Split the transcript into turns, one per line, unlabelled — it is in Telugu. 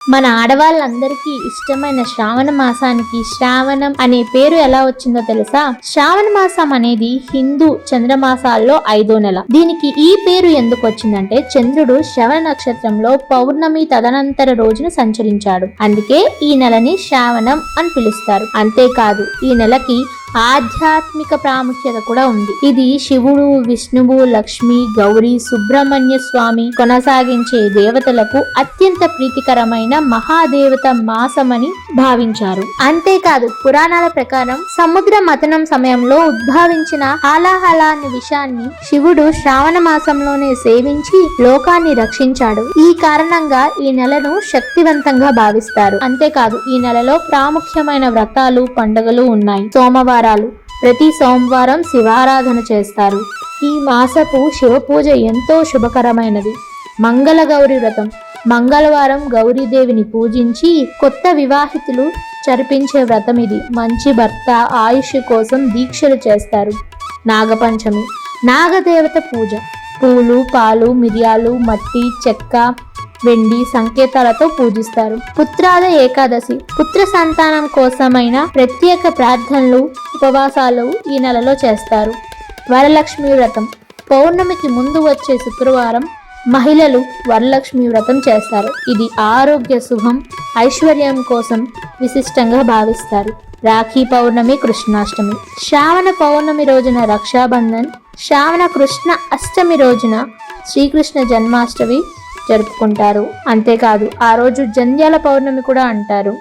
మన ఆడవాళ్ళందరికీ ఇష్టమైన శ్రావణ మాసానికి శ్రావణం అనే పేరు ఎలా వచ్చిందో తెలుసా? శ్రావణ మాసం అనేది హిందూ చంద్రమాసాల్లో 5వ నెల. దీనికి ఈ పేరు ఎందుకు వచ్చిందంటే చంద్రుడు శ్రవణ నక్షత్రంలో పౌర్ణమి తదనంతర రోజున సంచరించాడు. అందుకే ఈ నెలని శ్రావణం అని పిలుస్తారు. అంతేకాదు ఈ నెలకి ఆధ్యాత్మిక ప్రాముఖ్యత కూడా ఉంది. ఇది శివుడు, విష్ణువు, లక్ష్మి, గౌరీ, సుబ్రహ్మణ్య స్వామి కొనసాగించే దేవతలకు అత్యంత ప్రీతికరమైన మహాదేవత మాసమని భావించారు. అంతేకాదు పురాణాల ప్రకారం సముద్ర మథనం సమయంలో ఉద్భవించిన హాలాహల అనే విషయాన్ని శివుడు శ్రావణ మాసంలోనే సేవించి లోకాన్ని రక్షించాడు. ఈ కారణంగా ఈ నెలను శక్తివంతంగా భావిస్తారు. అంతేకాదు ఈ నెలలో ప్రాముఖ్యమైన వ్రతాలు, పండుగలు ఉన్నాయి. ప్రతి సోమవారం శివారాధన చేస్తారు. ఈ మాసపు శివ పూజ ఎంతో శుభకరమైనది. మంగళ గౌరి వ్రతం. మంగళవారం గౌరీదేవిని పూజించి కొత్త వివాహితులు జరిపించే వ్రతం ఇది. మంచి భర్త, ఆయుష్ కోసం దీక్షలు చేస్తారు. నాగపంచమి. నాగదేవత పూజ. పూలు, పాలు, మిరియాలు, మట్టి, చెక్క, వెండి సంకేతాలతో పూజిస్తారు. పుత్రాద ఏకాదశి. పుత్ర సంతానం కోసమైన ప్రత్యేక ప్రార్థనలు, ఉపవాసాలు ఈ నెలలో చేస్తారు. వరలక్ష్మి వ్రతం. పౌర్ణమికి ముందు వచ్చే శుక్రవారం మహిళలు వరలక్ష్మి వ్రతం చేస్తారు. ఇది ఆరోగ్య, శుభం, ఐశ్వర్యం కోసం విశిష్టంగా భావిస్తారు. రాఖీ పౌర్ణమి, కృష్ణాష్టమి. శ్రావణ పౌర్ణమి రోజున రక్షాబంధన్, శ్రావణ కృష్ణ అష్టమి రోజున శ్రీకృష్ణ జన్మాష్టమి జరుపుకుంటారు. అంతేకాదు ఆ రోజు జంధ్యాల పౌర్ణమి కూడా అంటారు.